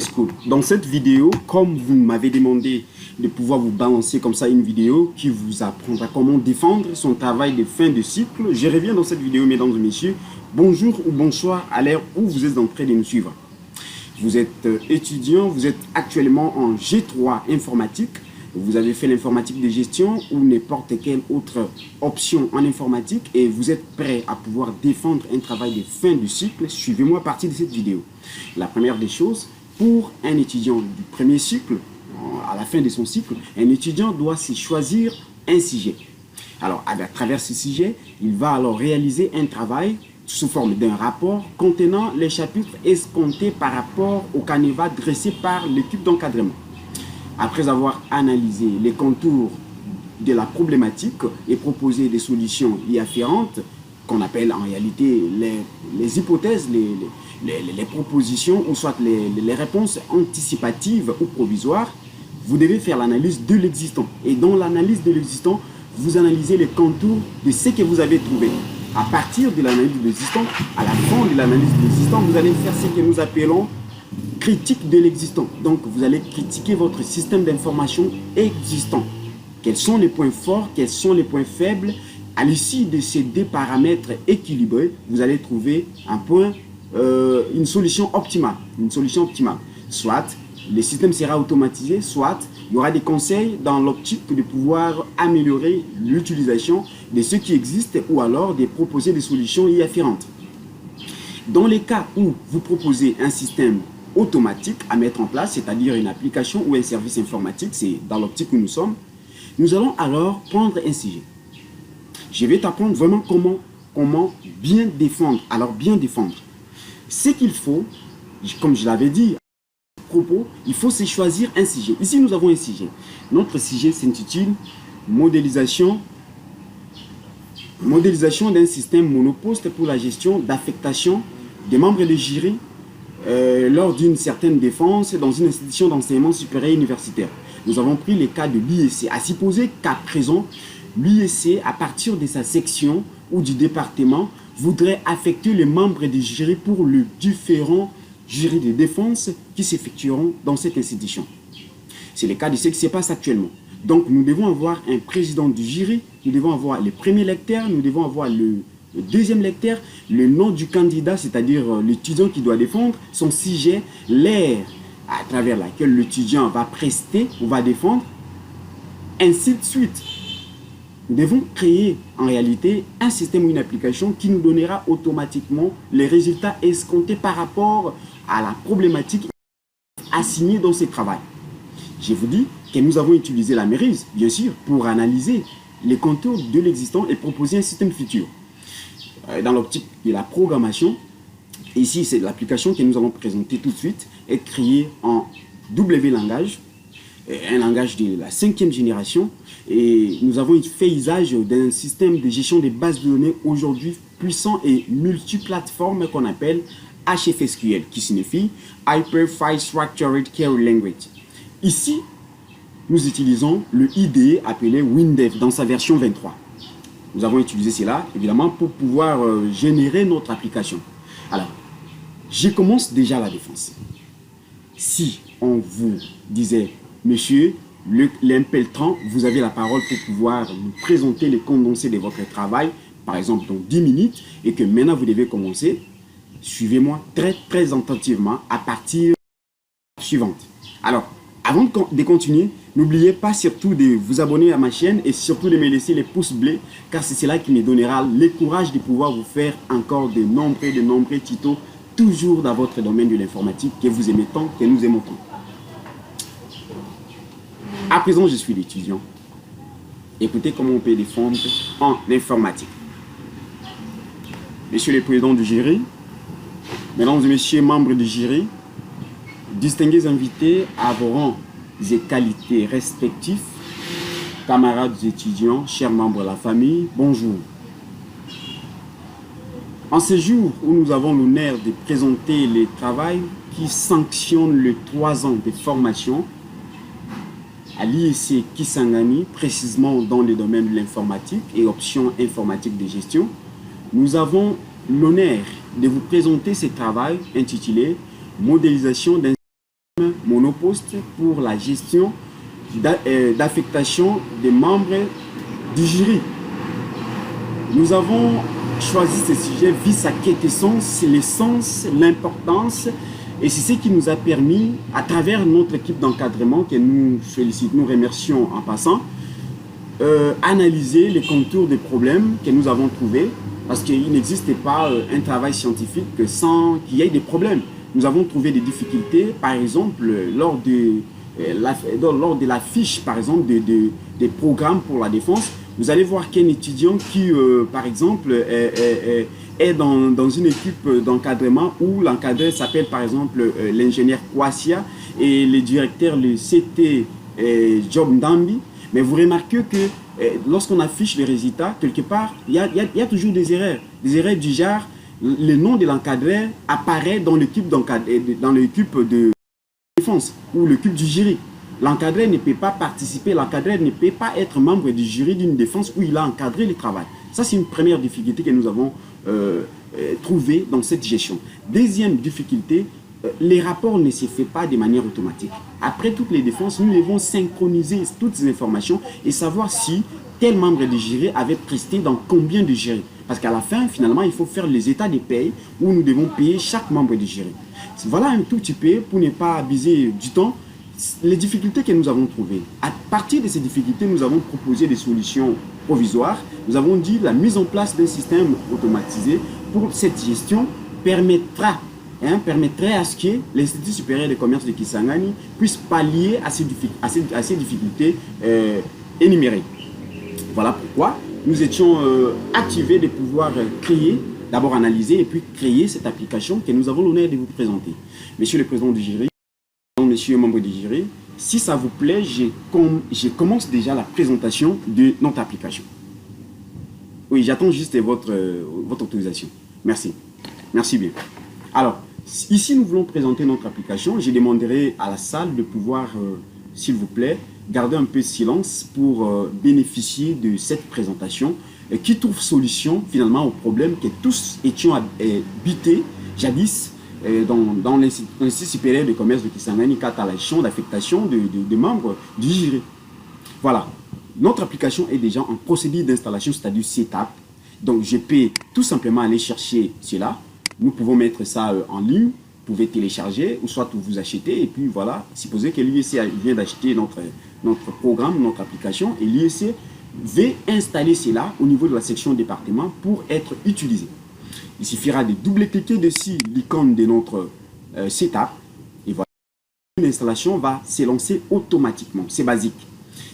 School. Dans cette vidéo, comme vous m'avez demandé de pouvoir vous balancer comme ça une vidéo qui vous apprendra comment défendre son travail de fin de cycle, je reviens dans cette vidéo, mesdames et messieurs. Bonjour ou bonsoir à l'heure où vous êtes en train de nous suivre. Vous êtes étudiant, vous êtes actuellement en G3 informatique. Vous avez fait l'informatique de gestion ou n'importe quelle autre option en informatique et vous êtes prêt à pouvoir défendre un travail de fin de cycle. Suivez-moi à partir de cette vidéo. La première des choses, pour un étudiant du premier cycle, à la fin de son cycle, un étudiant doit se choisir un sujet. Alors, à travers ce sujet, il va alors réaliser un travail sous forme d'un rapport contenant les chapitres escomptés par rapport au canevas dressé par l'équipe d'encadrement. Après avoir analysé les contours de la problématique et proposé des solutions y afférentes, qu'on appelle en réalité les hypothèses, les propositions ou soit les réponses anticipatives ou provisoires, vous devez faire l'analyse de l'existant. Et dans l'analyse de l'existant, vous analysez les contours de ce que vous avez trouvé. À partir de l'analyse de l'existant, à la fin de l'analyse de l'existant, vous allez faire ce que nous appelons critique de l'existant. Donc, vous allez critiquer votre système d'information existant. Quels sont les points forts, quels sont les points faibles. À l'issue de ces deux paramètres équilibrés, vous allez trouver un point, une solution optimale. Une solution optimale. Soit le système sera automatisé, soit il y aura des conseils dans l'optique de pouvoir améliorer l'utilisation de ce qui existe ou alors de proposer des solutions y afférentes. Dans les cas où vous proposez un système automatique à mettre en place, c'est-à-dire une application ou un service informatique, c'est dans l'optique où nous sommes, nous allons alors prendre un sujet. Je vais t'apprendre vraiment comment bien défendre. Alors bien défendre. Ce qu'il faut, comme je l'avais dit, il faut se choisir un sujet. Ici, nous avons un sujet. Notre sujet s'intitule modélisation d'un système monoposte pour la gestion d'affectation des membres de jury lors d'une certaine défense dans une institution d'enseignement supérieur universitaire. Nous avons pris le cas de l'IEC. À supposer qu'à présent, l'IEC, à partir de sa section ou du département, voudrait affecter les membres du jury pour le différent jury de défense qui s'effectueront dans cette institution. C'est le cas de ce qui se passe actuellement. Donc, nous devons avoir un président du jury, nous devons avoir le premier lecteur, nous devons avoir le deuxième lecteur, le nom du candidat, c'est-à-dire l'étudiant qui doit défendre, son sujet, l'ère à travers laquelle l'étudiant va prester ou va défendre, ainsi de suite. Nous devons créer en réalité un système ou une application qui nous donnera automatiquement les résultats escomptés par rapport à la problématique assignée dans ce travail. Je vous dis que nous avons utilisé la MAIRISE, bien sûr, pour analyser les contours de l'existant et proposer un système futur. Dans l'optique de la programmation, ici c'est l'application que nous allons présenter tout de suite, est créée en W langage, un langage de la 5e génération, et nous avons fait usage d'un système de gestion des bases de données aujourd'hui puissant et multiplateforme qu'on appelle HFSQL, qui signifie Hyper File Structured Query Language. Ici, nous utilisons le IDE appelé WinDev dans sa version 23. Nous avons utilisé cela, évidemment, pour pouvoir générer notre application. Alors, je commence déjà la défense. Si on vous disait, monsieur Lempeltran, vous avez la parole pour pouvoir nous présenter les condensés de votre travail, par exemple dans 10 minutes, et que maintenant vous devez commencer, suivez-moi très très attentivement à partir de la suivante. Alors, avant de continuer, n'oubliez pas surtout de vous abonner à ma chaîne et surtout de me laisser les pouces bleus, car c'est cela qui me donnera le courage de pouvoir vous faire encore de nombreux tutos, toujours dans votre domaine de l'informatique que vous aimez tant, que nous aimons tant. À présent, je suis l'étudiant. Écoutez comment on peut défendre en informatique. Monsieur le président du jury, mesdames et messieurs membres du jury, distingués invités à vos rangs et qualités respectifs, camarades étudiants, chers membres de la famille, bonjour. En ce jour où nous avons l'honneur de présenter le travail qui sanctionne les 3 ans de formation à l'IEC Kisangani, précisément dans le domaine de l'informatique et options informatique de gestion, nous avons l'honneur de vous présenter ce travail intitulé « Modélisation d'un monoposte pour la gestion d'affectation des membres du jury. Nous avons choisi ce sujet vu sa quintessence, l'essence, l'importance, et c'est ce qui nous a permis, à travers notre équipe d'encadrement, que nous félicitons, nous remercions en passant, analyser les contours des problèmes que nous avons trouvés, parce qu'il n'existe pas un travail scientifique sans qu'il y ait des problèmes. Nous avons trouvé des difficultés, par exemple, lors de la fiche, par exemple, des programmes pour la défense. Vous allez voir qu'un étudiant qui, par exemple, est dans une équipe d'encadrement où l'encadreur s'appelle, par exemple, l'ingénieur Kouassia et le directeur, le CT Job Ndambi. Mais vous remarquez que lorsqu'on affiche les résultats, quelque part, il y a toujours des erreurs du genre, le nom de l'encadreur apparaît dans l'équipe de défense ou l'équipe du jury. L'encadreur ne peut pas participer, l'encadreur ne peut pas être membre du jury d'une défense où il a encadré le travail. Ça, c'est une première difficulté que nous avons trouvée dans cette gestion. Deuxième difficulté, les rapports ne se font pas de manière automatique. Après toutes les défenses, nous devons synchroniser toutes ces informations et savoir si tel membre du jury avait presté dans combien de jurys. Parce qu'à la fin, finalement, il faut faire les états des payes où nous devons payer chaque membre du jury. Voilà un tout petit peu, pour ne pas abuser du temps, les difficultés que nous avons trouvées. À partir de ces difficultés, nous avons proposé des solutions provisoires. Nous avons dit que la mise en place d'un système automatisé pour cette gestion permettrait à ce que l'Institut supérieur de commerce de Kisangani puisse pallier à ces difficultés énumérées. Voilà pourquoi nous étions activés de pouvoir créer, d'abord analyser et puis créer cette application que nous avons l'honneur de vous présenter. Monsieur le président du jury, monsieur membre du jury, si ça vous plaît, je commence déjà la présentation de notre application. Oui, j'attends juste votre autorisation. Merci. Merci bien. Alors, ici, nous voulons présenter notre application. Je demanderai à la salle de pouvoir, s'il vous plaît, garder un peu de silence pour bénéficier de cette présentation qui trouve solution finalement aux problèmes que tous étions butés jadis dans l'Institut supérieur de commerce de Kisangani quant à la gestion d'affectation de membres du jury. Voilà, notre application est déjà en procédure d'installation, c'est-à-dire setup. Donc je peux tout simplement aller chercher cela. Nous pouvons mettre ça en ligne. Vous pouvez télécharger ou soit vous achetez et puis voilà, supposez que l'UEC vient d'acheter notre programme, notre application et l'UEC veut installer cela au niveau de la section département pour être utilisé. Il suffira de double-cliquer dessus l'icône de notre setup et voilà, l'installation va s'élancer automatiquement. C'est basique,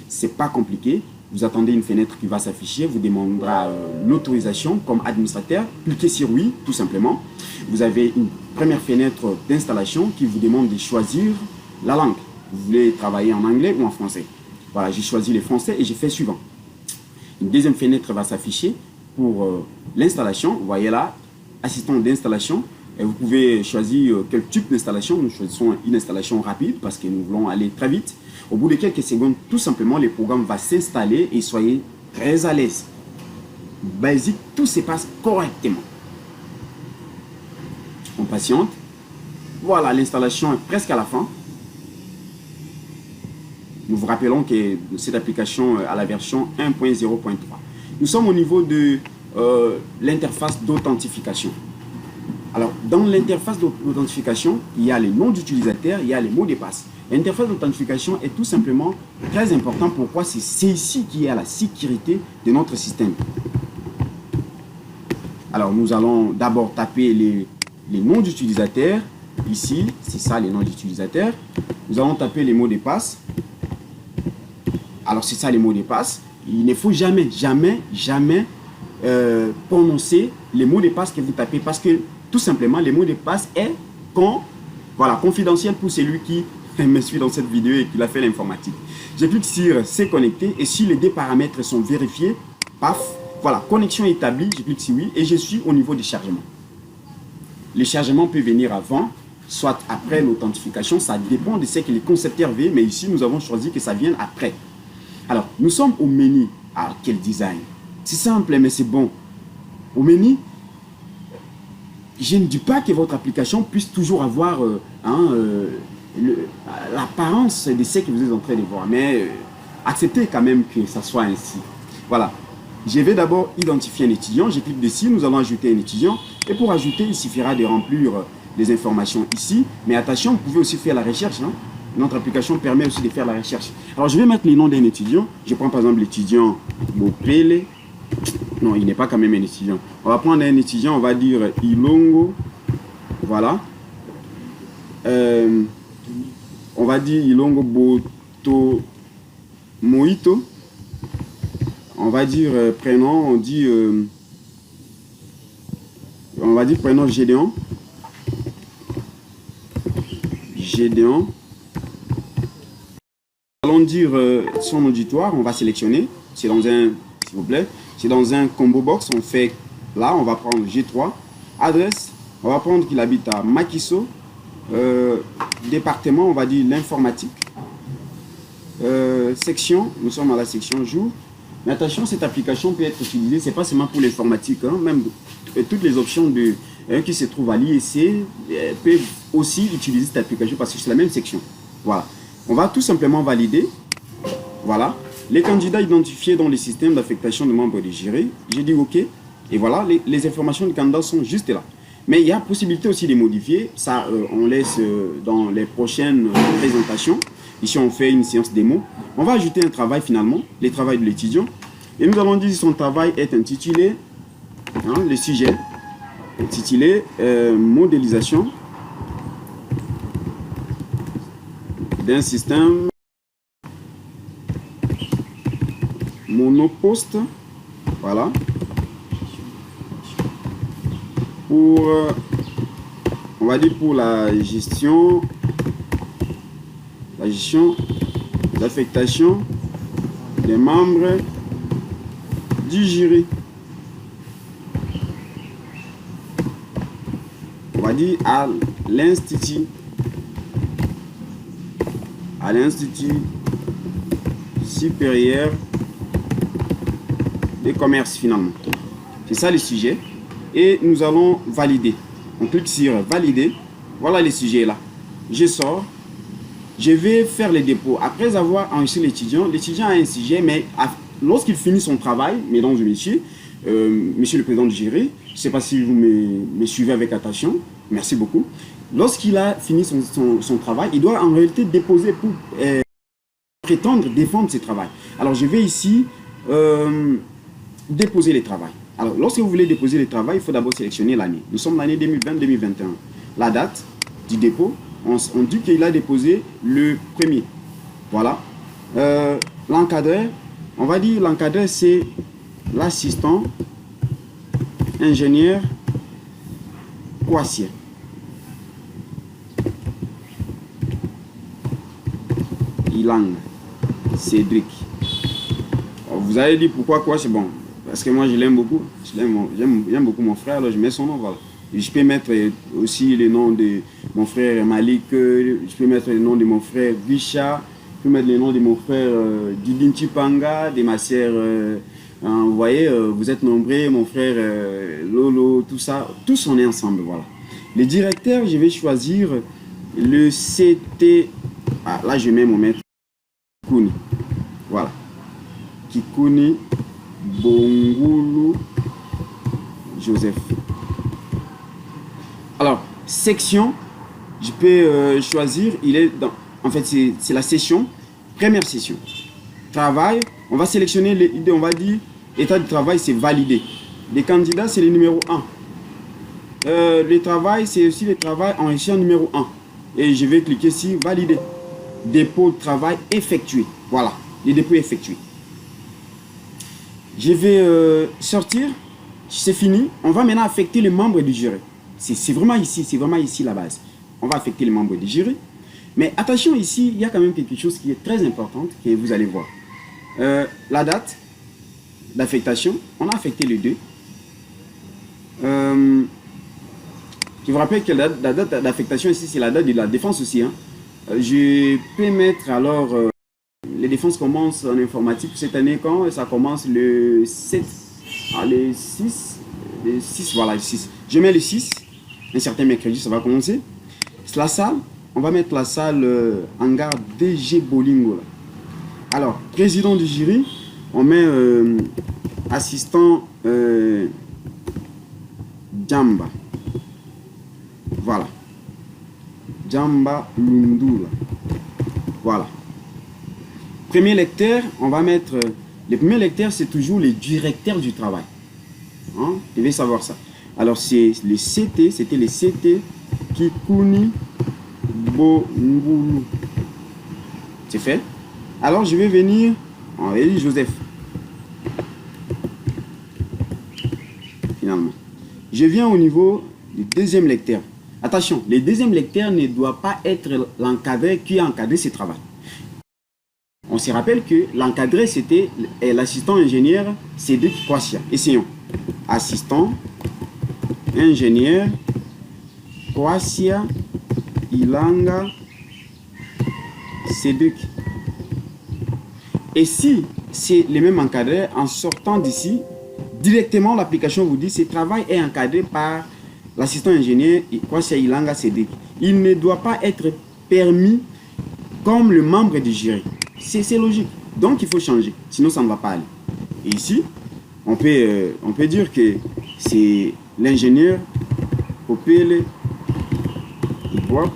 c'est pas compliqué. Vous attendez une fenêtre qui va s'afficher, vous demandera l'autorisation comme administrateur. Cliquez sur oui, tout simplement. Vous avez une première fenêtre d'installation qui vous demande de choisir la langue. Vous voulez travailler en anglais ou en français. Voilà, j'ai choisi le français et j'ai fait suivant. Une deuxième fenêtre va s'afficher pour l'installation. Vous voyez là, assistant d'installation. Et vous pouvez choisir quel type d'installation. Nous choisissons une installation rapide parce que nous voulons aller très vite. Au bout de quelques secondes, tout simplement, le programme va s'installer et soyez très à l'aise. Basique, tout se passe correctement. On patiente. Voilà, l'installation est presque à la fin. Nous vous rappelons que cette application a la version 1.0.3. Nous sommes au niveau de l'interface d'authentification. Alors, dans l'interface d'authentification, il y a les noms d'utilisateurs, il y a les mots de passe. L'interface d'authentification est tout simplement très important. Pourquoi? C'est ici qu'il y a la sécurité de notre système. Alors, nous allons d'abord taper les noms d'utilisateurs. Ici, c'est ça les noms d'utilisateurs. Nous allons taper les mots de passe. Alors, c'est ça les mots de passe. Il ne faut jamais prononcer les mots de passe que vous tapez parce que tout simplement, les mots de passe est confidentiel pour celui qui me suit dans cette vidéo et qui a fait l'informatique. Je clique sur c'est connecté et si les deux paramètres sont vérifiés, paf, voilà, connexion établie, je clique sur oui et je suis au niveau du chargement. Le chargement peut venir avant, soit après l'authentification, ça dépend de ce que les concepteurs veulent, mais ici nous avons choisi que ça vienne après. Alors, nous sommes au menu. Ah, quel design! C'est simple, mais c'est bon. Au menu, je ne dis pas que votre application puisse toujours avoir l'apparence de ce que vous êtes en train de voir. Mais acceptez quand même que ça soit ainsi. Voilà. Je vais d'abord identifier un étudiant. Je clique dessus. Nous allons ajouter un étudiant. Et pour ajouter, il suffira de remplir les informations ici. Mais attention, vous pouvez aussi faire la recherche. Hein. Notre application permet aussi de faire la recherche. Alors, je vais mettre le nom d'un étudiant. Je prends par exemple l'étudiant Bopele. Non, il n'est pas quand même un étudiant. On va prendre un étudiant, on va dire Ilongo. Voilà. On va dire Ilongo Boto Moito. On va dire prénom, on va dire prénom Gédéon. Gédéon. Allons dire son auditoire, on va sélectionner. C'est dans un, s'il vous plaît, c'est dans un combo box. On fait là, on va prendre G3. Adresse, on va prendre qu'il habite à Makiso. Département, on va dire l'informatique. Section, nous sommes à la section jour. Mais attention, cette application peut être utilisée, c'est pas seulement pour l'informatique, hein, même toutes les options qui se trouvent à l'IEC peuvent aussi utiliser cette application parce que c'est la même section. Voilà. On va tout simplement valider. Voilà. Les candidats identifiés dans le système d'affectation de membres de jury. J'ai dit OK. Et voilà, les informations du candidat sont juste là. Mais il y a possibilité aussi de modifier. Ça, on laisse dans les prochaines présentations. Ici, on fait une séance démo. On va ajouter un travail finalement, le travail de l'étudiant. Et nous allons dire que son travail est intitulé, hein, le sujet, intitulé modélisation d'un système monoposte. Voilà. Pour, on va dire pour la gestion d'affectation des membres du jury. On va dire à l'institut supérieur des commerces finalement. C'est ça le sujet. Et nous allons valider. On clique sur valider. Voilà le sujet là. Je sors. Je vais faire le dépôt. Après avoir enregistré l'étudiant a un sujet, mais lorsqu'il finit son travail, mesdames et messieurs, monsieur le président du jury, je ne sais pas si vous me suivez avec attention, merci beaucoup. Lorsqu'il a fini son travail, il doit en réalité déposer pour prétendre défendre ses travaux. Alors je vais ici déposer les travaux. Alors lorsque vous voulez déposer les travaux, il faut d'abord sélectionner l'année. Nous sommes l'année 2020-2021. La date du dépôt, on dit qu'il a déposé le 1er. Voilà. L'encadreur, on va dire l'encadreur c'est l'assistant ingénieur Kouassier. Ilang Cédric. Vous allez dire pourquoi quoi, c'est bon. Parce que moi je l'aime beaucoup. J'aime beaucoup mon frère, alors je mets son nom. Voilà. Et je peux mettre aussi le nom de mon frère Malik, je peux mettre le nom de mon frère Visha, je peux mettre le nom de mon frère Didin Chipanga, de ma sœur. Vous voyez, vous êtes nombreux, mon frère Lolo, tout ça. Tous on est ensemble, voilà. Les directeurs, je vais choisir le CT. Ah, là, je mets mon maître Kikouni. Voilà. Kikouni Bongulu Joseph. Alors, section, je peux choisir, il est dans, en fait, c'est la session, première session. Travail, on va sélectionner, on va dire, état du travail, c'est validé. Les candidats, c'est le numéro 1. Le travail, c'est aussi le travail enrichi en numéro 1. Et je vais cliquer sur valider. Dépôt de travail effectué. Voilà, les dépôts effectués. Je vais sortir, c'est fini. On va maintenant affecter les membres du jury. C'est vraiment ici la base. On va affecter les membres du jury. Mais attention, ici, il y a quand même quelque chose qui est très important que vous allez voir. La date d'affectation, on a affecté les deux. Je vous rappelle que la date d'affectation ici, c'est la date de la défense aussi. Hein. Je peux mettre alors, les défenses commencent en informatique cette année quand ça commence le 7, le 6, voilà le 6. Je mets le 6, un certain mercredi ça va commencer. La salle, on va mettre la salle hangar DG Bolingo. Là. Alors, président du jury, on met assistant Djamba. Voilà. Djamba Lundula. Voilà. Premier lecteur, on va mettre... le premier lecteur, c'est toujours le directeur du travail. Hein? Vous devez savoir ça. Alors, c'est le CT, c'était le CT Kikuni Bongulu. C'est fait. Alors, je vais venir... On va dire Joseph. Finalement. Je viens au niveau du deuxième lecteur. Attention, le deuxième lecteur ne doit pas être l'encadré qui a encadré ce travail. On se rappelle que l'encadré, c'était l'assistant ingénieur Cédric Kwassia. Essayons. Assistant ingénieur Kwassia Ilanga Cédric. Et si c'est le même encadré, en sortant d'ici, directement l'application vous dit que ce travail est encadré par l'assistant ingénieur Kwassia Ilanga Cédric. Il ne doit pas être permis comme le membre du jury. C'est logique. Donc il faut changer, sinon ça ne va pas aller. Et ici, on peut dire que c'est l'ingénieur Popele Iboap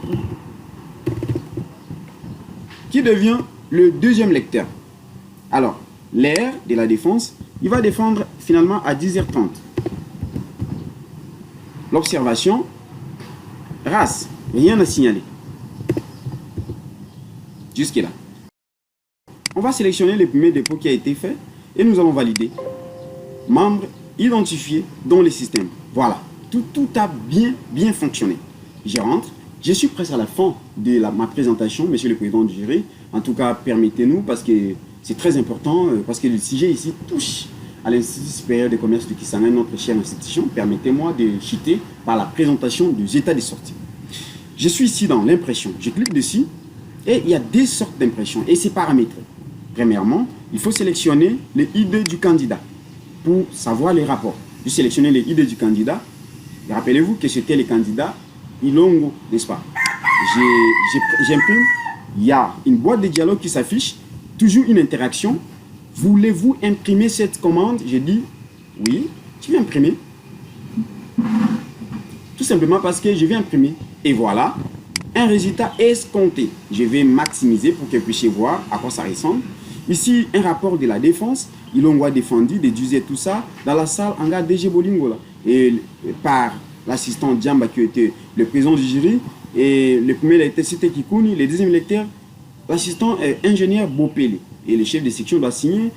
qui devient le deuxième lecteur. Alors, l'air de la défense, il va défendre finalement à 10h30. L'observation, race, rien à signaler. Jusque-là. On va sélectionner le premier dépôt qui a été fait et nous allons valider. Membres identifiés dans le système. Voilà, tout a bien fonctionné. Je rentre. Je suis presque à la fin de ma présentation, monsieur le président du jury. En tout cas, permettez-nous, parce que c'est très important, parce que le sujet ici touche à l'Institut supérieur de commerce de Kisangani, notre chère institution. Permettez-moi de chuter par la présentation des états de sortie. Je suis ici dans l'impression. Je clique dessus et il y a deux sortes d'impressions et c'est paramétré. Premièrement, il faut sélectionner les ID du candidat pour savoir les rapports. Je sélectionne les ID du candidat. Rappelez-vous que c'était le candidat Ilongo, n'est-ce pas? J'imprime. Il y a une boîte de dialogue qui s'affiche. Toujours une interaction. Voulez-vous imprimer cette commande? J'ai dit oui. Tu veux imprimer? Tout simplement parce que je vais imprimer. Et voilà, un résultat escompté. Je vais maximiser pour que vous puissiez voir à quoi ça ressemble. Ici, un rapport de la défense. Ilongo a défendu, déduisait tout ça dans la salle hangar DG Bolingo. Là. Et par l'assistant Djamba qui était le président du jury. Et le premier lecteur, c'était Kikuni. Le deuxième lecteur, l'assistant ingénieur Bopele. Et le chef de section doit signer,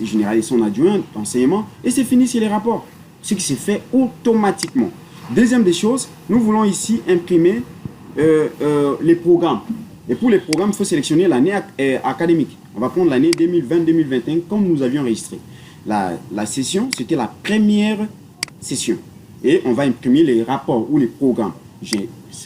généraliser son adjoint d'enseignement. Et c'est fini sur les rapports. Ce qui se fait automatiquement. Deuxième des choses, nous voulons ici imprimer les programmes. Et pour les programmes, il faut sélectionner l'année académique. On va prendre l'année 2020-2021 comme nous avions enregistré. La session, c'était la première session. Et on va imprimer les rapports ou les programmes.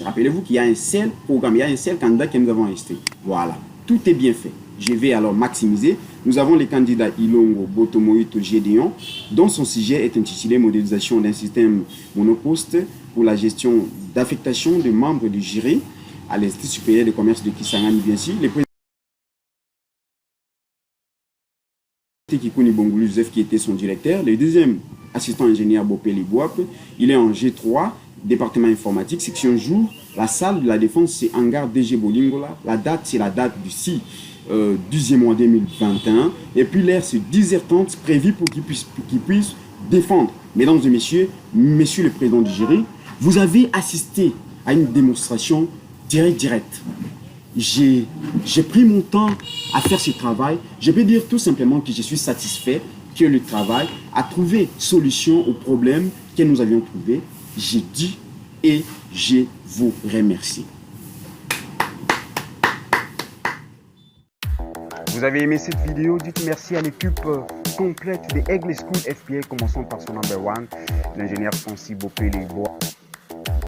Rappelez-vous qu'il y a un seul programme, il y a un seul candidat que nous avons enregistré. Voilà, tout est bien fait. Je vais alors maximiser. Nous avons les candidats Ilongo Botomoito Gédéon, dont son sujet est intitulé Modélisation d'un système monoposte pour la gestion d'affectation des membres du jury à l'Institut supérieur de commerce de Kisangani, bien sûr. Le président Kikuni Bongulu Joseph qui était son directeur. Le deuxième assistant ingénieur Bopele Iboap, il est en G3, département informatique, section jour. La salle de la défense, c'est hangar DG Bolingola. La date, c'est la date du 6 10e mois 2021. Et puis l'heure, c'est 10h30, prévu pour qu'il puisse défendre. Mesdames et messieurs, monsieur le président du jury, vous avez assisté à une démonstration directe. J'ai pris mon temps à faire ce travail. Je peux dire tout simplement que je suis satisfait que le travail a trouvé solution aux problèmes que nous avions trouvés. J'ai dit et je vous remercie. Vous avez aimé cette vidéo? Dites merci à l'équipe complète de Aigle School FPA, commençant par son number one, l'ingénieur Francis Bopele Iboap.